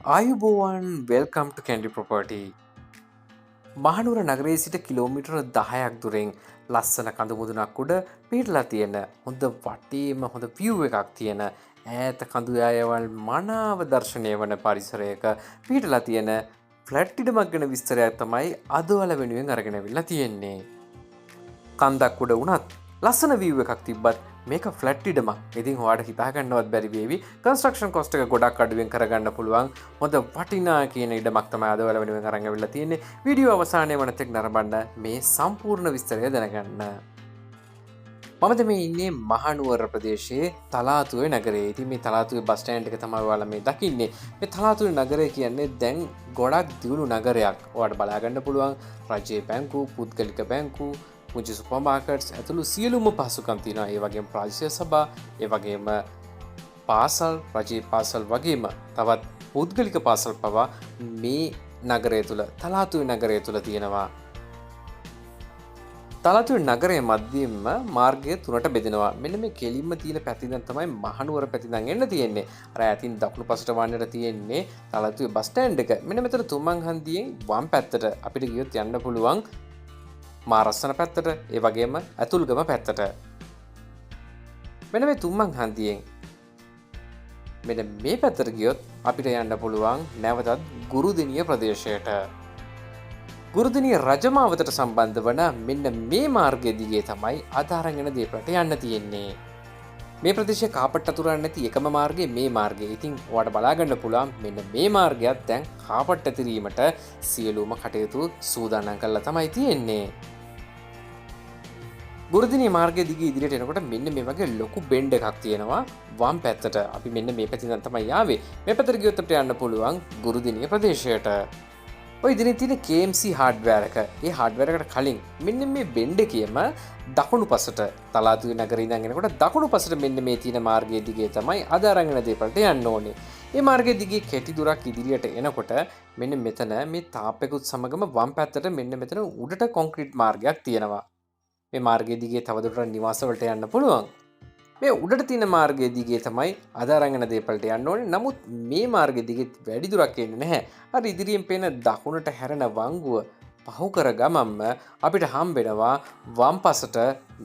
ආයුබෝවන් වෙල්කම් ටු කැන්ඩි ප්‍රොපර්ටි. මහනුවර නගරයේ සිට කිලෝමිටර 10ක් දුරෙන් ලස්සන කඳුමුදුනක් උඩ පිහිටලා තියෙන හොඳ වටේම හොඳ view එකක් තියෙන ඈත කඳු යායවල් මනාව දර්ශනය වන පරිසරයක පිහිටලා තියෙන ෆ්ලැට් ඉඩමක් ගැන විස්තරයක් තමයි අද ඔයාලා වෙනුවෙන් අරගෙන අවිල්ලා තියෙන්නේ. කන්දක් උඩ වුණත් ලස්සන view එකක් තිබ්බත් මේක ෆ්ලැට් ඉඩමක්. ඉතින් ඔයාලට හිතා ගන්නවත් බැරි වේවි. කන්ස්ට්‍රක්ෂන් කොස්ට් එක ගොඩක් අඩුවෙන් කරගන්න පුළුවන් හොඳ වටිනා කියන ඉඩමක් තමයි අද ඔයාලා වෙනුවෙන් අරන් අවිල්ලා තියෙන්නේ. වීඩියෝ අවසානයේ වනතෙක් නරඹන්න මේ සම්පූර්ණ විස්තරය දැනගන්න. මමද මේ ඉන්නේ මහනුවර ප්‍රදේශයේ තලාතුවේ නගරයේ. ඉතින් මේ තලාතුවේ බස් ස්ටෑන්ඩ් එක තමයි ඔයාලා මේ දකින්නේ. මේ තලාතුවේ නගරය කියන්නේ දැන් ගොඩක් දියුණු නගරයක්. ඔයාලට බලා ගන්න පුළුවන් රජයේ බැංකු, පුද්ගලික බැංකු, පුංචි සුපර් මාකට්ස් ඇතුළු සියලුම පහසුකම් තියෙනවා. ඒ වගේම ප්‍රාදේශීය සභා, ඒ වගේම පාසල්, රජයේ පාසල් වගේම තවත් පුද්ගලික පාසල් පවා මේ නගරය තුළ තලාතුවේ නගරය තුළ තියෙනවා. තලාතුවේ නගරයේ මැදින්ම මාර්ගය තුනට බෙදෙනවා. මෙන්න මේ කෙලින්ම තියෙන පැති ඉඳන් තමයි මහනුවර පැති ඉඳන් එන්න තියෙන්නේ. අර ඇතින් දකුණු පසට වන්නට තියෙන්නේ තලාතුවේ බස් ස්ටෑන්ඩ් එක. මෙන්න මෙතන තුම්මන් හන්දියෙන් වම් පැත්තට අපිට ගියොත් යන්න පුළුවන් මාරස්සන පැත්තට, ඒ වගේම ඇතුල්ගම පැත්තට. මෙන්න මේ තුම්මන් හන්දියෙන් මෙන්න මේ පැත්තට ගියොත් අපිට යන්න පුළුවන් නැවතත් ගුරුදිනිය ප්‍රදේශයට. ගුරුදිනිය රජමාවතට සම්බන්ධ වන මෙන්න මේ මාර්ගය දිගේ තමයි අද අරන් එන දේපලට යන්න තියෙන්නේ. මේ ප්‍රදේශයේ කාපට් අතුරන්නේ නැති එකම මාර්ගය මේ මාර්ගය. ඉතින් ඔයාලට බලා ගන්න පුළුවන් මෙන්න මේ මාර්ගයත් දැන් කාපට් ඇතිරීමට සියලුම කටයුතු සූදානම් කරලා තමයි තියෙන්නේ. ගුරුදිනිය මාර්ගය දිගේ ඉදිරියට එනකොට මෙන්න මේ වගේ ලොකු බෙන්ඩ් එකක් තියෙනවා වම් පැත්තට. අපි මෙන්න මේ පැත්තෙන් තමයි ආවේ. මේ පැත්තට ගියොත් අපිට යන්න පුළුවන් ගුරුදිනිය ප්‍රදේශයට. ඔය ඉදිරියේ තියෙන KMC හાર્ඩ්වෙයාර් එක. ඒ හાર્ඩ්වෙයාර් එකට කලින් මෙන්න මේ බෙන්ඩ් එකේම දකුණු පසට තලාතුවේ නගරේ ඉඳන් එනකොට දකුණු පසට මෙන්න මේ තියෙන මාර්ගය දිගේ තමයි අද අරන් එන දේපලට යන්න ඕනේ. මේ මාර්ගය දිගේ කෙටි දුරක් ඉදිරියට එනකොට මෙන්න මෙතන මේ තාප්පෙකුත් සමගම වම් පැත්තට මෙන්න මෙතන උඩට කොන්ක්‍රීට් මාර්ගයක් තියෙනවා. මේ මාර්ගය දිගේ තවදුරටත් නිවාස වලට යන්න පුළුවන්. මේ උඩට තියෙන මාර්ගය දිගේ තමයි අද අරන් එන දේපලට යන්න ඕනේ. නමුත් මේ මාර්ගය දිගේ වැඩි දුරක් එන්නේ නැහැ. අර ඉදිරියෙන් පේන දකුණට හැරෙන වංගුව පහු කර ගමන්ම අපිට හම්බෙනවා වම් පසට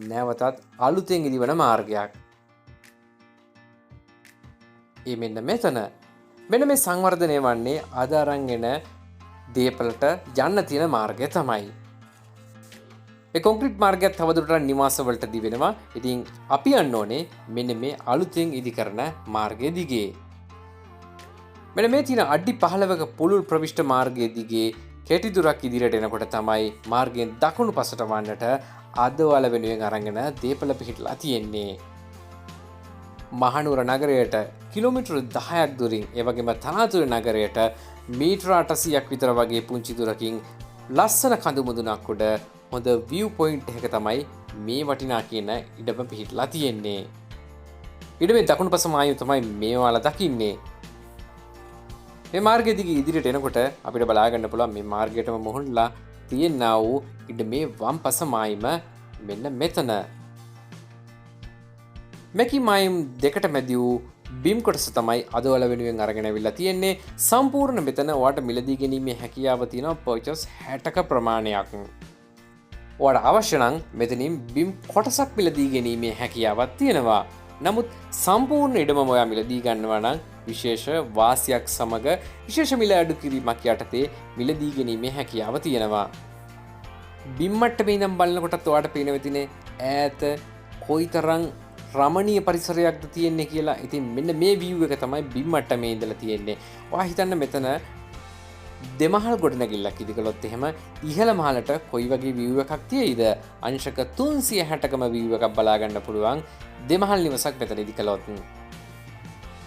නැවතත් අලුතෙන් ඉදිවන මාර්ගයක්. ඒ මෙන්න මෙතන. මෙන්න මේ සංවර්ධනය වන්නේ අද අරන් එන දේපලට යන්න තියෙන මාර්ගය තමයි. ඒ කොන්ක්‍රීට් මාර්ගයත් තවදුරටත් නිවාස වලට දිවෙනවා. ඉතින් අපි යන්න ඕනේ මෙන්න මේ අලුතෙන් ඉදි කරන මාර්ගය දිගේ. මෙන්න මේ තියෙන අඩි 15ක පුළුල් ප්‍රවිෂ්ඨ මාර්ගය දිගේ කෙටි දුරක් ඉදිරියට එනකොට තමයි මාර්ගයෙන් දකුණු පසට වන්නට අද ඔයාලා වෙනුවෙන් අරගෙන දේපල පිහිටලා තියෙන්නේ. මහනුවර නගරයට කිලෝමීටර 10ක් දුරින්, ඒ වගේම තලාතුවේ නගරයට මීටර 800ක් විතර වගේ පුංචි දුරකින් ලස්සන කඳු මුදුනක් උඩ හොඳ view point එක තමයි මේ වටිනා කියන ඉඩම පිහිටලා තියෙන්නේ. ඉඩමේ දකුණු පස මායම තමයි මේ ඔයාලා දකින්නේ. මේ මාර්ගය දිගේ ඉදිරියට එනකොට අපිට බලා ගන්න පුළුවන් මේ මාර්ගයටම මුහුණලා තියෙනා වූ ඉඩමේ වම් පස මායම මෙන්න මෙතන. මේකි මායම් දෙකට මැදි වූ බිම් කොටස තමයි අද ඔයාලා වෙනුවෙන් අරගෙන අවිල්ලා තියෙන්නේ. සම්පූර්ණ මෙතන ඔයාලට මිලදී ගැනීමේ හැකියාව තියෙනවා පර්චස් 60ක ප්‍රමාණයක්. ඔයාලට අවශ්‍ය නම් මෙතනින් බිම් කොටසක් මිලදී ගැනීමේ හැකියාවක් තියෙනවා. නමුත් සම්පූර්ණ ඉඩමම ඔයා මිලදී ගන්නවා නම් විශේෂ වාසියක් සමග විශේෂ මිල අඩු කිරීමක් යටතේ මිලදී ගැනීමේ හැකියාව තියෙනවා. බිම් මට්ටමේ ඉඳන් බලනකොටත් ඔයාලට පේනවා තිනේ ඈත කොයිතරම් රමණීය පරිසරයක්ද තියෙන්නේ කියලා. ඉතින් මෙන්න මේ view එක තමයි බිම් මට්ටමේ ඉඳලා තියෙන්නේ. ඔයා හිතන්න මෙතන දෙමහල් ගොඩනැගිල්ලක් ඉදි කළොත් එහෙම ඉහළ මහලට කොයි වගේ view එකක් තියෙයිද? අංශක 360කම view එකක් බලා ගන්න පුළුවන් දෙමහල් නිවසක් මෙතන ඉදි කළොත්.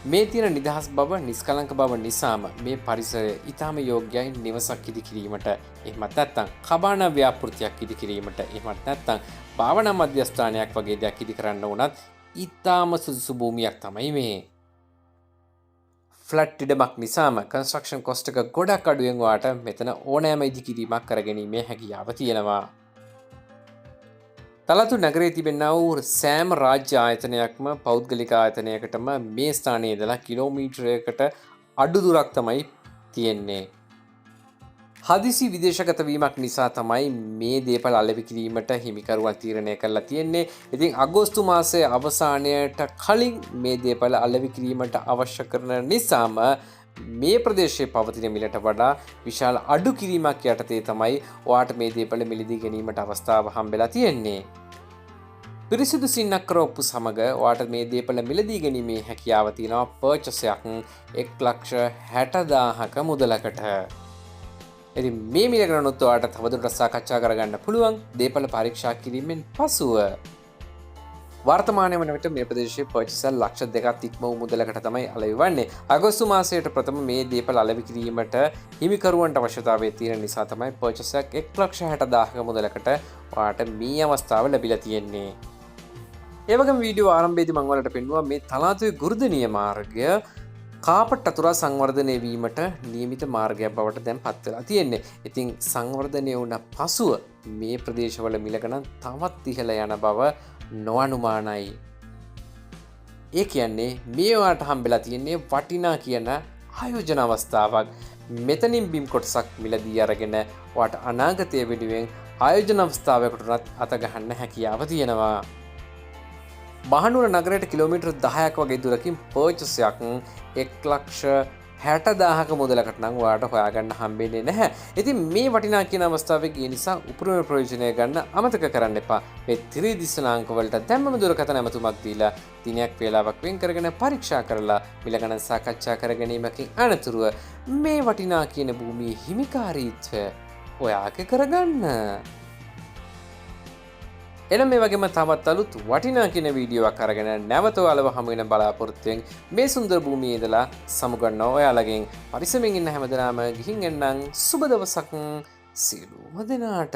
මේ තියෙන නිදහස් බව, නිස්කලංක බව නිසාම මේ පරිසරය ඊටාම යෝග්‍යයි නිවසක් ඉදි කිරීමට. එහෙමත් නැත්නම් කබානා ව්‍යාපෘතියක් ඉදි කිරීමට. එහෙමත් නැත්නම් භාවනා මධ්‍යස්ථානයක් වගේ දෙයක් ඉදි කරන්න උනත් ඊටාම සුදුසු භූමියක් තමයි මේ. ෆ්ලැට් ඉඩමක් නිසාම කන්ස්ට්‍රක්ෂන් කොස්ට් එක ගොඩක් අඩුවෙන් ඔයාට මෙතන ඕනෑම ඉදිකිරීමක් කරගැනීමේ හැකියාව තියෙනවා. තලාතු නගරයේ තිබෙනා වූ සෑම රාජ්‍ය ආයතනයක්ම පෞද්ගලික ආයතනයකටම මේ ස්ථානයේ ඉඳලා කිලෝමීටරයකට අඩු දුරක් තමයි තියෙන්නේ. හදිසි විදේශගත වීමක් නිසා තමයි මේ දේපළ අලෙවි කිරීමට හිමිකරුවන් තීරණය කරලා තියෙන්නේ. ඉතින් අගෝස්තු මාසයේ අවසානයට කලින් මේ දේපළ අලෙවි කිරීමට අවශ්‍ය කරන නිසාම මේ ප්‍රදේශයේ පවතින මිලට වඩා විශාල අඩු කිරීමක් යටතේ තමයි ඔයාට මේ දේපළ මිලදී ගැනීමට අවස්ථාව හම්බෙලා තියෙන්නේ. පිරිසිදු සින්නක්කර ඔප්පු සමග ඔයාට මේ දේපළ මිලදී ගැනීමේ හැකියාව තියෙනවා පර්චස් එකක් 1,60,000ක මුදලකට. ඉතින් මේ මිල ගැනත් ඔයාට තවදුරටත් සාකච්ඡා කරගන්න පුළුවන් දේපළ පරීක්ෂා කිරීමෙන් පසුව. වර්තමානයේ වන විට මේ ප්‍රදේශයේ පර්චස් ලක්ෂ 2ක් ඉක්ම වූ මුදලකට තමයි අලෙවි වන්නේ. අගෝස්තු මාසයට ප්‍රථම මේ දේපළ අලෙවි කිරීමට හිමිකරුවන්ට අවශ්‍යතාවය තියෙන නිසා තමයි පර්චස් එකක් 1,60,000ක මුදලකට ඔයාට මේ අවස්ථාව ලැබිලා තියෙන්නේ. ඒ වගේම වීඩියෝ ආරම්භයේදී මම ඔයාලට පෙන්නුවා මේ තලාතුවේ ගුරුදනීය මාර්ගය කාපට් අතුරා සංවර්ධනය වීමට නියමිත මාර්ගයක් බවට දැන් පත් වෙලා තියෙන්නේ. ඉතින් සංවර්ධනය වුණ පසුව මේ ප්‍රදේශවල මිල ගණන් තවත් ඉහළ යන බව නොඅනුමානයි. ඒ කියන්නේ මේවට හම්බෙලා තියෙන්නේ වටිනා කියන ආයෝජන අවස්ථාවක්. මෙතනින් බිම් කොටසක් මිලදී අරගෙන ඔයාට අනාගතය වෙනුවෙන් ආයෝජන අවස්ථාවකටත් අත ගහන්න හැකියාව තියෙනවා. මහනුවර නගරයට කිලෝමීටර් 10ක් වගේ දුරකින් පර්චස් එකක් 1,60,000ක මුදලකට නම් ඔයාට හොයාගන්න හම්බෙන්නේ නැහැ. ඉතින් මේ වටිනා කියන අවස්ථාවේ ගිය නිසා උපරිම ප්‍රයෝජනය ගන්න අමතක කරන්න එපා. මේ ත්‍රිදිශනාංක වලට දැම්මම දුරකථන ඇමතුමක් දීලා දිනයක් වේලාවක් වෙන් කරගෙන පරීක්ෂා කරලා මිල ගණන් සාකච්ඡා කර ගැනීමකින් අනතුරුව මේ වටිනා කියන භූමියේ හිමිකාරීත්වය ඔයාගේ කරගන්න. එනම් මේ වගේම තවත් අලුත් වටිනා කියන වීඩියෝවක් අරගෙන නැවත ඔයාලව හමු වෙන බලාපොරොත්තුෙන් මේ සුන්දර භූමියේ ඉඳලා සමුගන්නවා ඔයාලගෙන්. පරිස්සමෙන් ඉන්න හැමදෙනාම ගිහින් එන්නම්. සුබ දවසක් සියලුම දෙනාට.